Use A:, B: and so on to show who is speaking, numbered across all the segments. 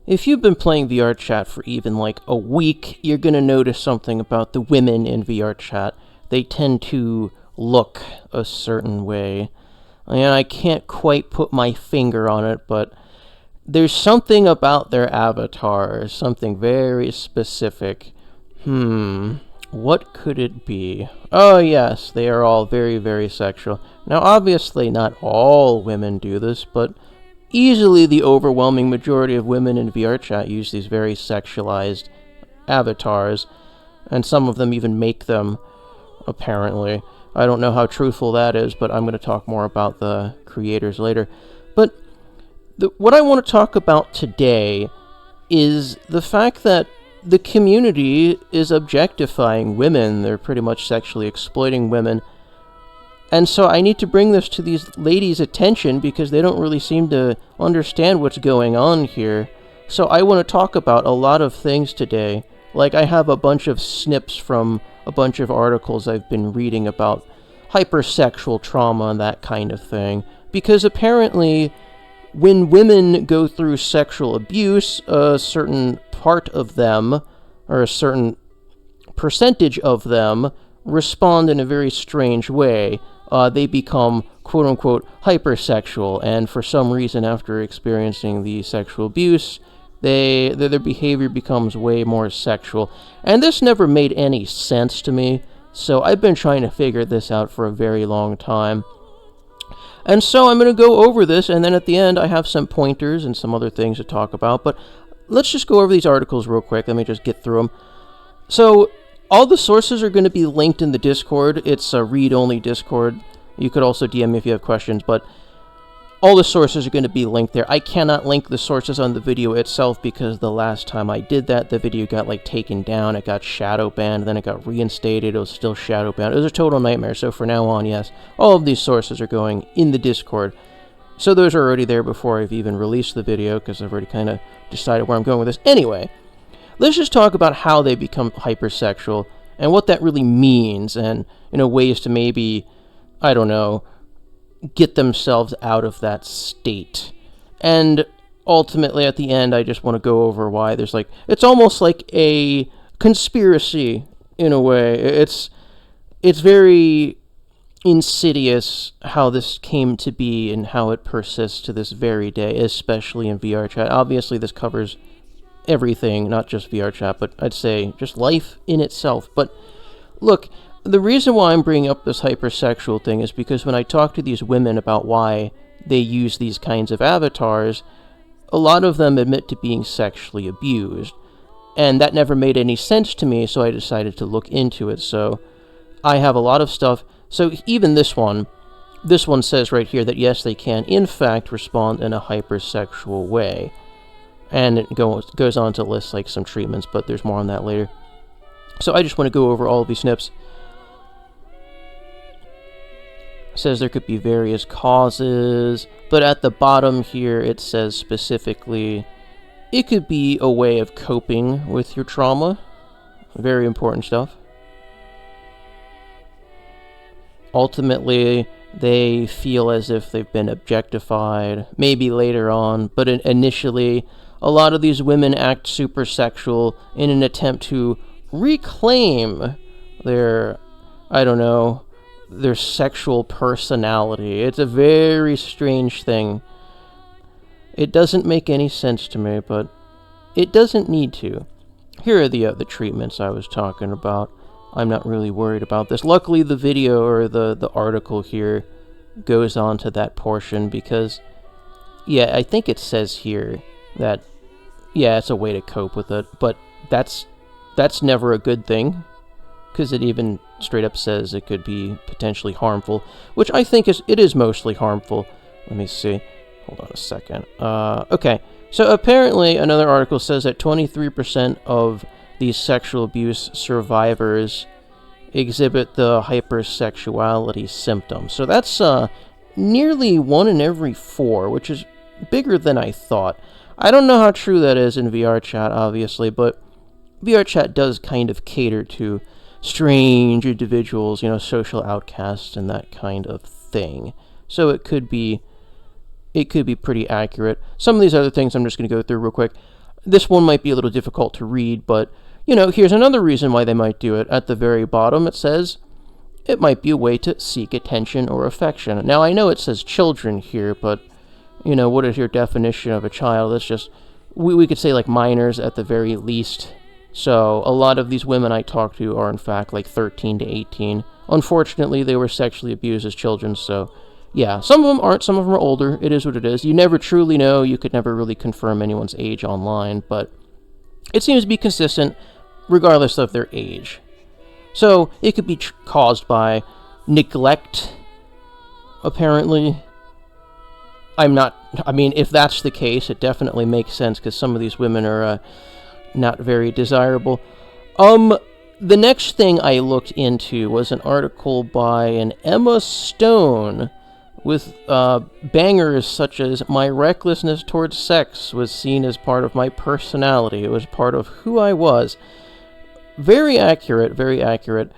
A: If you've been playing VRChat for even like a week, you're going to notice something about the women in VRChat. They tend to look a certain way. And I can't quite put my finger on it, but there's something about their avatars, something very specific. What could it be? Oh yes, they are all very, very sexual. Now obviously not all women do this, but easily the overwhelming majority of women in VRChat use these very sexualized avatars, and some of them even make them, apparently. I don't know how truthful that is, but I'm going to talk more about the creators later. But what I want to talk about today is the fact that the community is objectifying women. They're pretty much sexually exploiting women. And so I need to bring this to these ladies' attention because they don't really seem to understand what's going on here. So I want to talk about a lot of things today. Like, I have a bunch of snips from a bunch of articles I've been reading about hypersexual trauma and that kind of thing. Because apparently, when women go through sexual abuse, a certain part of them, or a certain percentage of them, respond in a very strange way. They become, quote-unquote, hypersexual, and for some reason, after experiencing the sexual abuse, their behavior becomes way more sexual. And this never made any sense to me, so I've been trying to figure this out for a very long time. And so I'm going to go over this, and then at the end I have some pointers and some other things to talk about, but let's just go over these articles real quick. Let me just get through them. So, all the sources are going to be linked in the Discord. It's a read-only Discord. You could also DM me if you have questions, but all the sources are going to be linked there. I cannot link the sources on the video itself because the last time I did that, the video got, taken down. It got shadow banned, then it got reinstated. It was still shadow banned. It was a total nightmare, so for now on, yes, all of these sources are going in the Discord. So those are already there before I've even released the video because I've already kind of decided where I'm going with this. Anyway, let's just talk about how they become hypersexual and what that really means and, ways to maybe, I don't know, get themselves out of that state. And ultimately, at the end, I just want to go over why there's it's almost like a conspiracy in a way. It's very insidious how this came to be and how it persists to this very day, especially in VRChat. Obviously, this covers everything, not just VRChat, but I'd say just life in itself. But look, the reason why I'm bringing up this hypersexual thing is because when I talk to these women about why they use these kinds of avatars, a lot of them admit to being sexually abused. And that never made any sense to me, so I decided to look into it. So I have a lot of stuff. So even this one says right here that yes, they can in fact respond in a hypersexual way. And it goes on to list some treatments, but there's more on that later. So I just want to go over all of these snips. It says there could be various causes, but at the bottom here it says specifically it could be a way of coping with your trauma. Very important stuff. Ultimately, they feel as if they've been objectified, maybe later on, but initially, a lot of these women act super sexual in an attempt to reclaim their, their sexual personality. It's a very strange thing. It doesn't make any sense to me, but it doesn't need to. Here are the treatments I was talking about. I'm not really worried about this. Luckily, the video or the article here goes on to that portion because, yeah, I think it says here that, yeah, it's a way to cope with it, but that's never a good thing because it even straight up says it could be potentially harmful, which I think it is mostly harmful. Let me see. Hold on a second. Okay, so apparently another article says that 23% of these sexual abuse survivors exhibit the hypersexuality symptoms. So that's nearly 1 in every 4, which is bigger than I thought. I don't know how true that is in VRChat, obviously, but VRChat does kind of cater to strange individuals, social outcasts and that kind of thing. So it could be pretty accurate. Some of these other things I'm just going to go through real quick. This one might be a little difficult to read, but, here's another reason why they might do it. At the very bottom, it says, it might be a way to seek attention or affection. Now, I know it says children here, but, what is your definition of a child? That's just, we could say, like, minors at the very least. So, a lot of these women I talk to are, in fact, like 13 to 18. Unfortunately, they were sexually abused as children, so, yeah. Some of them aren't, some of them are older. It is what it is. You never truly know. You could never really confirm anyone's age online, but it seems to be consistent regardless of their age. So, it could be caused by neglect, apparently. If that's the case, it definitely makes sense, because some of these women are not very desirable. The next thing I looked into was an article by an Emma Stone with bangers such as, my recklessness towards sex was seen as part of my personality. It was part of who I was. Very accurate, very accurate.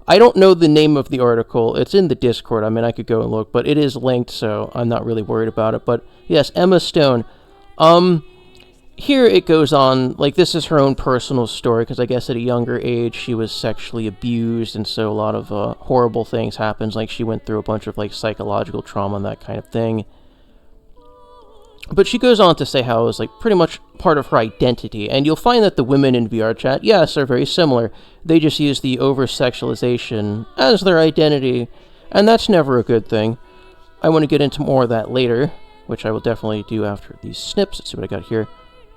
A: I don't know the name of the article. It's in the Discord. I could go and look, but it is linked, so I'm not really worried about it. But yes, Emma Stone. Here it goes on, like, this is her own personal story, because I guess at a younger age she was sexually abused, and so a lot of horrible things happens, like she went through a bunch of, like, psychological trauma and that kind of thing. But she goes on to say how it was, like, pretty much part of her identity, and you'll find that the women in VRChat, yes, are very similar. They just use the over-sexualization as their identity, and that's never a good thing. I want to get into more of that later, which I will definitely do after these snips. Let's see what I got here.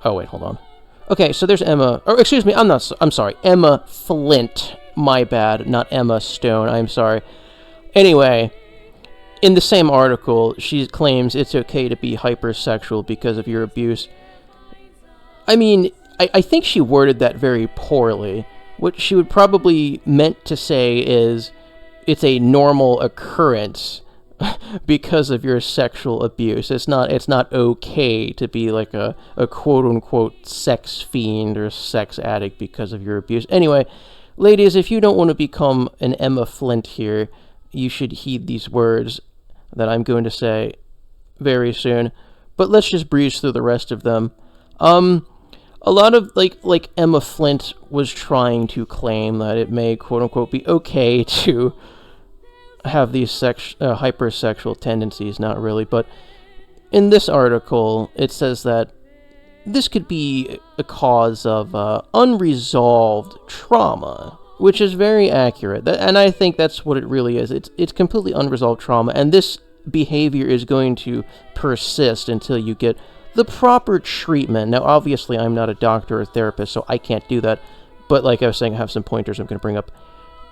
A: Oh, wait, hold on. Okay, so there's Emma, or excuse me, I'm sorry, Emma Flint. My bad, not Emma Stone, I'm sorry. Anyway, in the same article, she claims it's okay to be hypersexual because of your abuse. I think she worded that very poorly. What she would probably meant to say is, it's a normal occurrence because of your sexual abuse. It's not okay to be like a quote-unquote sex fiend or sex addict because of your abuse. Anyway, ladies, if you don't want to become an Emma Flint here, you should heed these words that I'm going to say very soon. But let's just breeze through the rest of them. A lot of, like Emma Flint was trying to claim that it may, quote-unquote, be okay to have these hypersexual tendencies. Not really, but in this article, it says that this could be a cause of unresolved trauma, which is very accurate. And I think that's what it really is. It's completely unresolved trauma, and this behavior is going to persist until you get the proper treatment. Now, obviously, I'm not a doctor or therapist, so I can't do that. But like I was saying, I have some pointers I'm going to bring up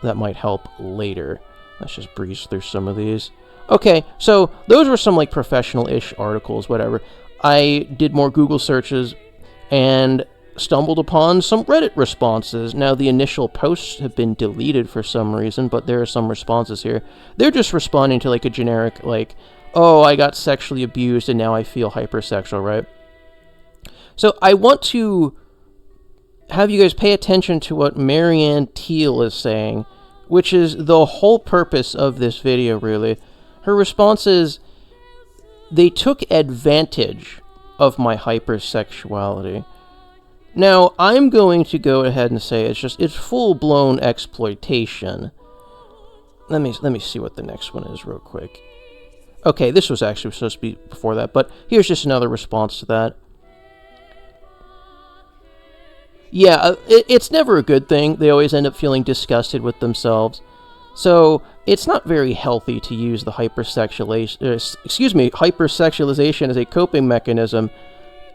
A: that might help later. Let's just breeze through some of these. Okay, so those were some, like, professional-ish articles, whatever. I did more Google searches and stumbled upon some Reddit responses. Now, the initial posts have been deleted for some reason, but there are some responses here. They're just responding to, like, a generic, like, oh, I got sexually abused and now I feel hypersexual, right? So I want to have you guys pay attention to what Marianne Teal is saying, which is the whole purpose of this video, really. Her response is, they took advantage of my hypersexuality. Now, I'm going to go ahead and say it's full-blown exploitation. Let me see what the next one is real quick. Okay, this was actually supposed to be before that, but here's just another response to that. Yeah, it's never a good thing. They always end up feeling disgusted with themselves. So, it's not very healthy to use the hypersexualization as a coping mechanism.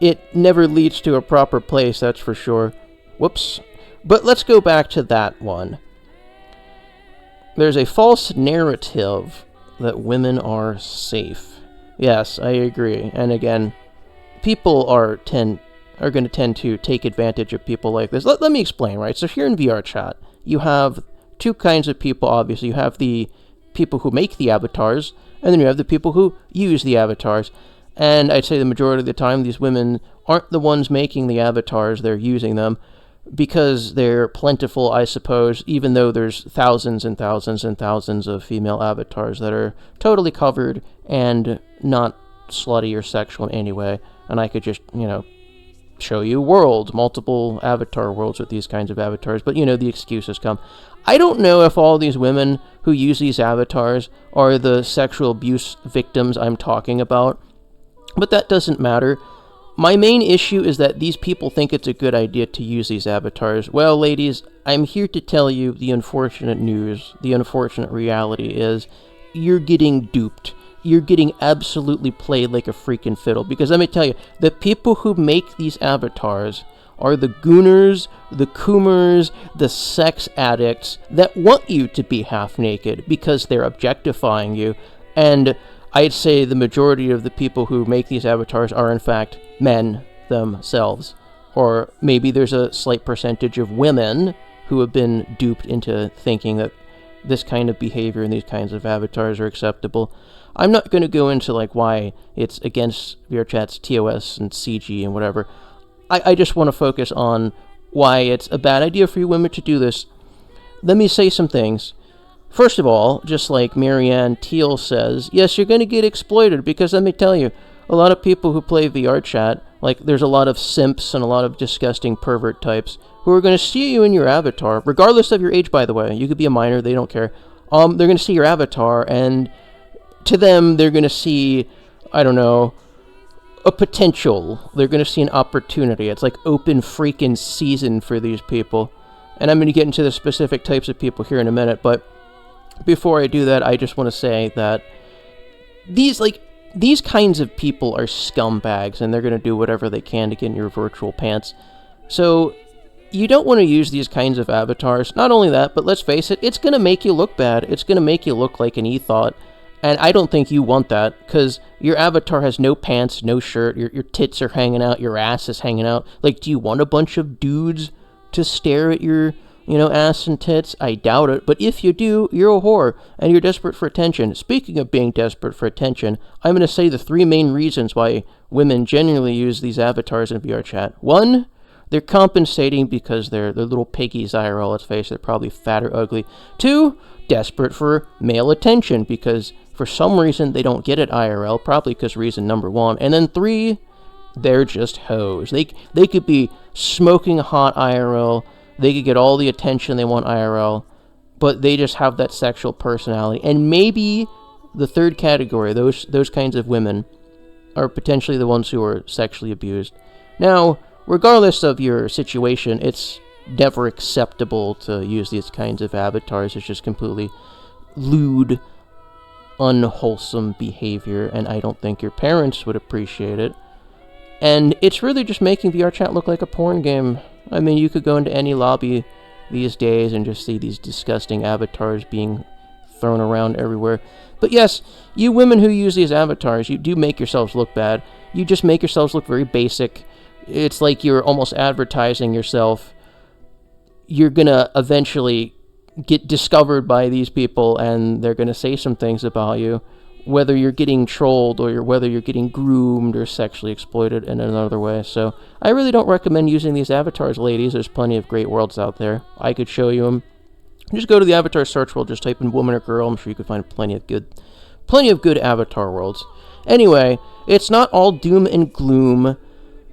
A: It never leads to a proper place, that's for sure. Whoops. But let's go back to that one. There's a false narrative that women are safe. Yes, I agree. And again, people are going to tend to take advantage of people like this. Let me explain, right? So here in VRChat, you have two kinds of people, obviously. You have the people who make the avatars, and then you have the people who use the avatars. And I'd say the majority of the time, these women aren't the ones making the avatars, they're using them, because they're plentiful, I suppose, even though there's thousands and thousands and thousands of female avatars that are totally covered and not slutty or sexual in any way, and I could just, show you worlds, multiple avatar worlds with these kinds of avatars, but the excuses come. I don't know if all these women who use these avatars are the sexual abuse victims I'm talking about, but that doesn't matter. My main issue is that these people think it's a good idea to use these avatars. Well, ladies, I'm here to tell you the unfortunate news, the unfortunate reality is you're getting duped. You're getting absolutely played like a freaking fiddle. Because let me tell you, the people who make these avatars are the gooners, the coomers, the sex addicts that want you to be half naked because they're objectifying you. And I'd say the majority of the people who make these avatars are in fact men themselves. Or maybe there's a slight percentage of women who have been duped into thinking that this kind of behavior and these kinds of avatars are acceptable. I'm not going to go into why it's against VRChat's TOS and CG and whatever. I just want to focus on why it's a bad idea for you women to do this. Let me say some things. First of all, just like Marianne Teal says, yes, you're going to get exploited because let me tell you, a lot of people who play VRChat, there's a lot of simps and a lot of disgusting pervert types who are going to see you in your avatar, regardless of your age, by the way. You could be a minor, they don't care. They're going to see your avatar, and to them, they're going to see, I don't know, a potential. They're going to see an opportunity. It's like open freaking season for these people. And I'm going to get into the specific types of people here in a minute, but before I do that, I just want to say that these kinds of people are scumbags, and they're going to do whatever they can to get in your virtual pants. So you don't want to use these kinds of avatars. Not only that, but let's face it, it's going to make you look bad. It's going to make you look like an e-thought. And I don't think you want that, because your avatar has no pants, no shirt, your tits are hanging out, your ass is hanging out. Do you want a bunch of dudes to stare at your, ass and tits? I doubt it, but if you do, you're a whore, and you're desperate for attention. Speaking of being desperate for attention, I'm going to say the 3 main reasons why women genuinely use these avatars in VRChat. 1, they're compensating because they're little piggies IRL, let's face it, they're probably fat or ugly. 2, desperate for male attention, because for some reason they don't get it IRL, probably because reason number 1. And then 3, they're just hoes. They could be smoking hot IRL, they could get all the attention they want IRL, but they just have that sexual personality. And maybe the third category, those kinds of women, are potentially the ones who are sexually abused. Now, regardless of your situation, it's never acceptable to use these kinds of avatars. It's just completely lewd, unwholesome behavior, and I don't think your parents would appreciate it. And it's really just making VRChat look like a porn game. I mean, you could go into any lobby these days and just see these disgusting avatars being thrown around everywhere. But yes, you women who use these avatars, you do make yourselves look bad. You just make yourselves look very basic. It's like you're almost advertising yourself. You're gonna eventually get discovered by these people, and they're gonna say some things about you, whether you're getting trolled or whether you're getting groomed or sexually exploited in another way. So I really don't recommend using these avatars, ladies. There's plenty of great worlds out there. I could show you them. Just go to the avatar search world, just type in woman or girl. I'm sure you could find plenty of good avatar worlds. Anyway, it's not all doom and gloom,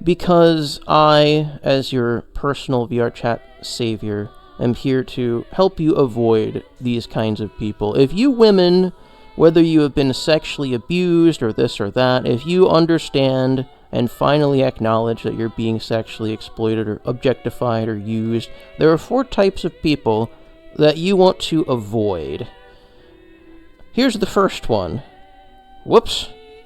A: because I, as your personal VRChat savior, am here to help you avoid these kinds of people. If you women, whether you have been sexually abused or this or that, if you understand and finally acknowledge that you're being sexually exploited or objectified or used, there are 4 types of people that you want to avoid. Here's the first one.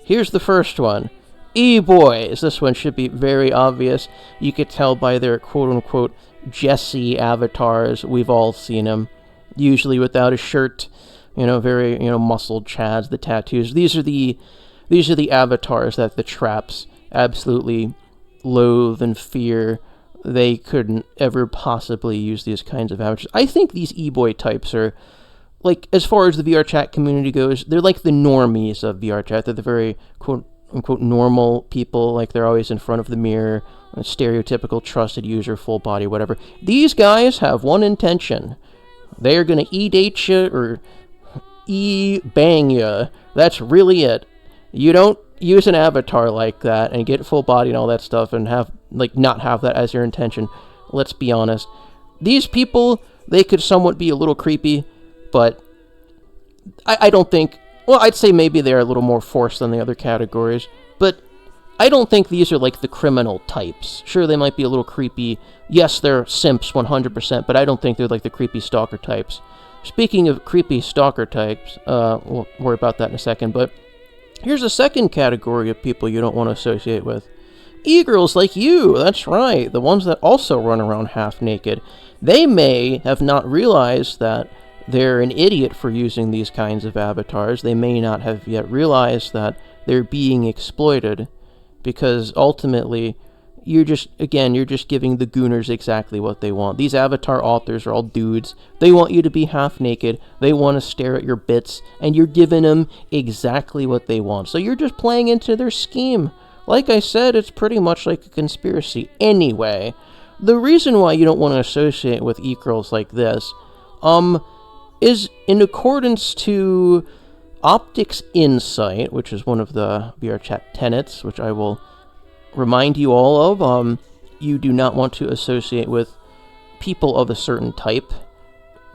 A: Here's the first one. E-boys. This one should be very obvious. You could tell by their quote-unquote Jesse avatars. We've all seen them. Usually without a shirt. Very, muscled chads, the tattoos. These are the avatars that the traps absolutely loathe and fear. They couldn't ever possibly use these kinds of avatars. I think these e-boy types are, as far as the VRChat community goes, they're like the normies of VRChat. They're the very quote-unquote normal people. They're always in front of the mirror, a stereotypical trusted user, full body, whatever. These guys have one intention. They are going to e-date you or e-bang you. That's really it. You don't use an avatar like that and get full body and all that stuff and have, like, not have that as your intention. Let's be honest. These people, they could somewhat be a little creepy, but I don't think... Well, I'd say maybe they're a little more forced than the other categories, but I don't think these are like the criminal types. Sure, they might be a little creepy. Yes, they're simps 100%, but I don't think they're like the creepy stalker types. Speaking of creepy stalker types, we'll worry about that in a second, but here's a second category of people you don't want to associate with. E-girls like you, that's right, the ones that also run around half naked. They may have not realized that they're an idiot for using these kinds of avatars. They may not have yet realized that they're being exploited, because ultimately, you're just giving the gooners exactly what they want. These avatar authors are all dudes. They want you to be half naked. They want to stare at your bits, and you're giving them exactly what they want. So you're just playing into their scheme. Like I said, it's pretty much like a conspiracy. Anyway, the reason why you don't want to associate with e-girls like this, is in accordance to Optics Insight, which is one of the VRChat tenets, which I will remind you all of. You do not want to associate with people of a certain type,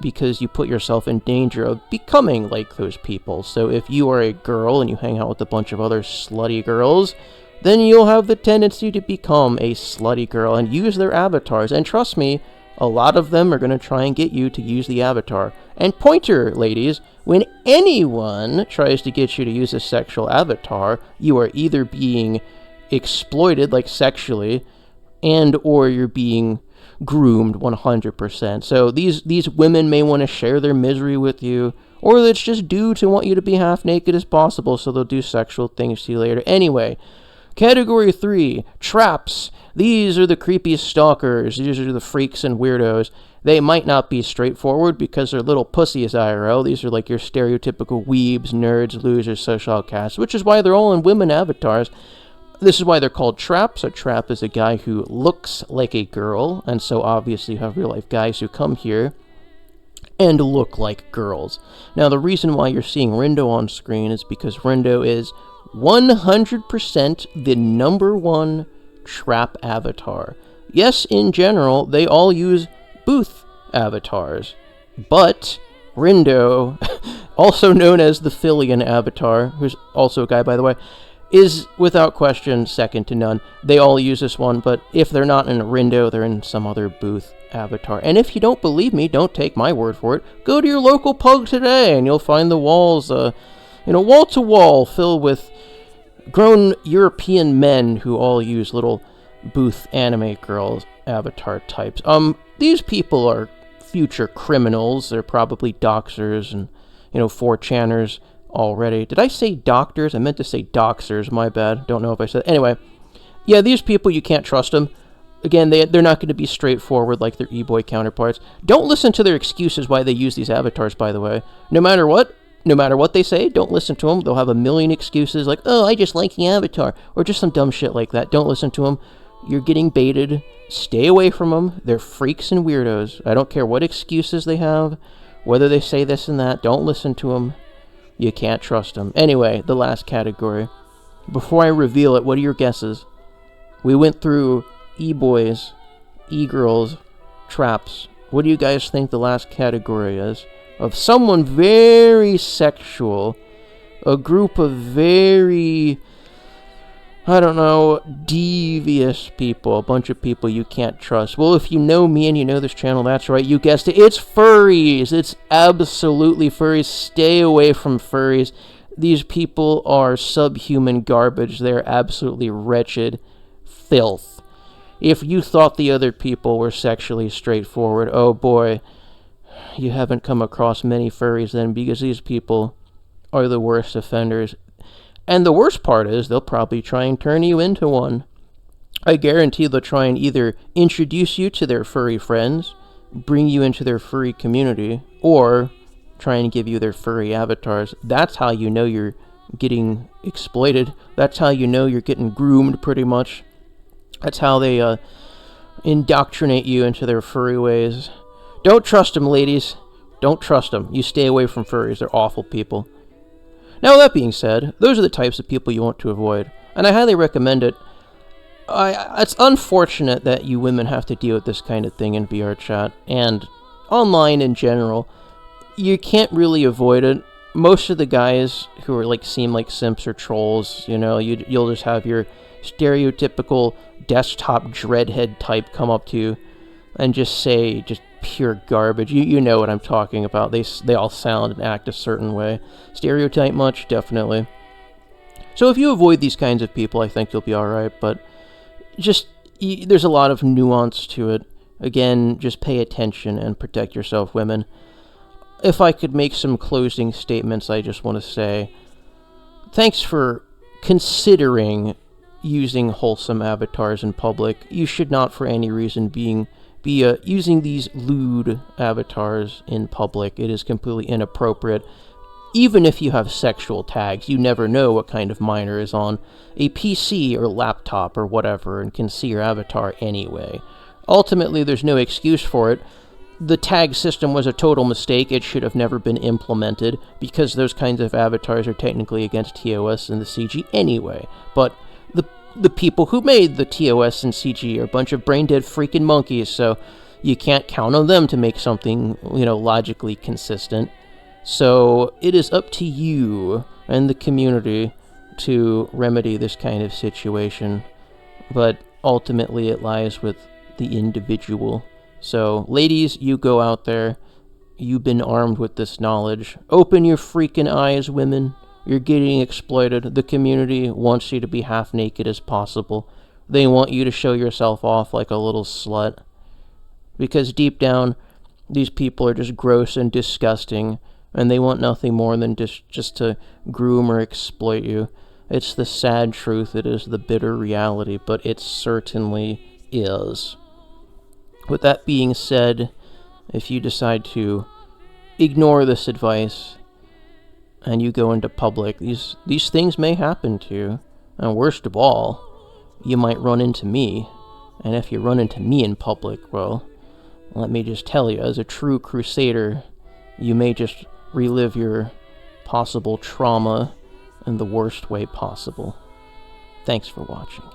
A: because you put yourself in danger of becoming like those people. So if you are a girl and you hang out with a bunch of other slutty girls, then you'll have the tendency to become a slutty girl and use their avatars. And trust me, a lot of them are going to try and get you to use the avatar. And pointer, ladies, when anyone tries to get you to use a sexual avatar, you are either being exploited, like sexually, and or you're being groomed 100%. So these women may want to share their misery with you, or it's just dudes who want you to be half naked as possible, so they'll do sexual things to you later. Anyway, Category 3, traps. These are the creepy stalkers. These are the freaks and weirdos. They might not be straightforward because they're little pussies IRL. These are like your stereotypical weebs, nerds, losers, social outcasts, which is why they're all in women avatars. This is why they're called traps. A trap is a guy who looks like a girl, and so obviously you have real-life guys who come here and look like girls. Now, the reason why you're seeing Rindo on screen is because Rindo is 100% the #1 trap avatar. Yes, in general, they all use booth avatars, but Rindo, also known as the Filian avatar, who's also a guy, by the way, is without question second to none. They all use this one, but if they're not in Rindo, they're in some other booth avatar. And if you don't believe me, don't take my word for it. Go to your local pub today, and you'll find the walls, wall to wall, filled with grown European men who all use little booth anime girls avatar types. These people are future criminals. They're probably doxers and 4chaners already. Did I say doctors? I meant to say doxers. My bad. Don't know if I said. Anyway, yeah, these people, you can't trust them. Again, they're not going to be straightforward like their e-boy counterparts. Don't listen to their excuses why they use these avatars, by the way. No matter what they say, don't listen to them. They'll have a million excuses like, oh, I just like the avatar, or just some dumb shit like that. Don't listen to them. You're getting baited. Stay away from them. They're freaks and weirdos. I don't care what excuses they have, whether they say this and that. Don't listen to them. You can't trust them. Anyway, the last category. Before I reveal it, what are your guesses? We went through e-boys, e-girls, traps. What do you guys think the last category is? Of someone very sexual, a group of very, devious people, a bunch of people you can't trust. Well, if you know me and you know this channel, that's right, you guessed it, it's furries. It's absolutely furries. Stay away from furries. These people are subhuman garbage. They're absolutely wretched filth. If you thought the other people were sexually straightforward, oh boy, you haven't come across many furries then, because these people are the worst offenders. And the worst part is, they'll probably try and turn you into one. I guarantee they'll try and either introduce you to their furry friends, bring you into their furry community, or try and give you their furry avatars. That's how you know you're getting exploited. That's how you know you're getting groomed, pretty much. That's how they indoctrinate you into their furry ways. Don't trust them, ladies. Don't trust them. You stay away from furries. They're awful people. Now, that being said, those are the types of people you want to avoid, and I highly recommend it. It's unfortunate that you women have to deal with this kind of thing in VRChat, and online in general. You can't really avoid it. Most of the guys who are seem like simps or trolls, you'll just have your stereotypical desktop dreadhead type come up to you and just say just pure garbage. You know what I'm talking about. They all sound and act a certain way. Stereotype much? Definitely. So if you avoid these kinds of people, I think you'll be alright, but there's a lot of nuance to it. Again, just pay attention and protect yourself, women. If I could make some closing statements, I just want to say, thanks for considering using wholesome avatars in public. You should not for any reason be using these lewd avatars in public. It is completely inappropriate. Even if you have sexual tags, you never know what kind of minor is on a PC or laptop or whatever and can see your avatar anyway. Ultimately, there's no excuse for it. The tag system was a total mistake. It should have never been implemented because those kinds of avatars are technically against TOS and the CG anyway. But the people who made the TOS and CG are a bunch of brain-dead freaking monkeys, so you can't count on them to make something, logically consistent. So it is up to you and the community to remedy this kind of situation, but ultimately it lies with the individual. So, ladies, you go out there. You've been armed with this knowledge. Open your freaking eyes, women. You're getting exploited. The community wants you to be half naked as possible. They want you to show yourself off like a little slut. Because deep down, these people are just gross and disgusting, and they want nothing more than just to groom or exploit you. It's the sad truth. It is the bitter reality, but it certainly is. With that being said, if you decide to ignore this advice and you go into public, these things may happen to you. And worst of all, you might run into me. And if you run into me in public, well, let me just tell you, as a true crusader, you may just relive your possible trauma in the worst way possible. Thanks for watching.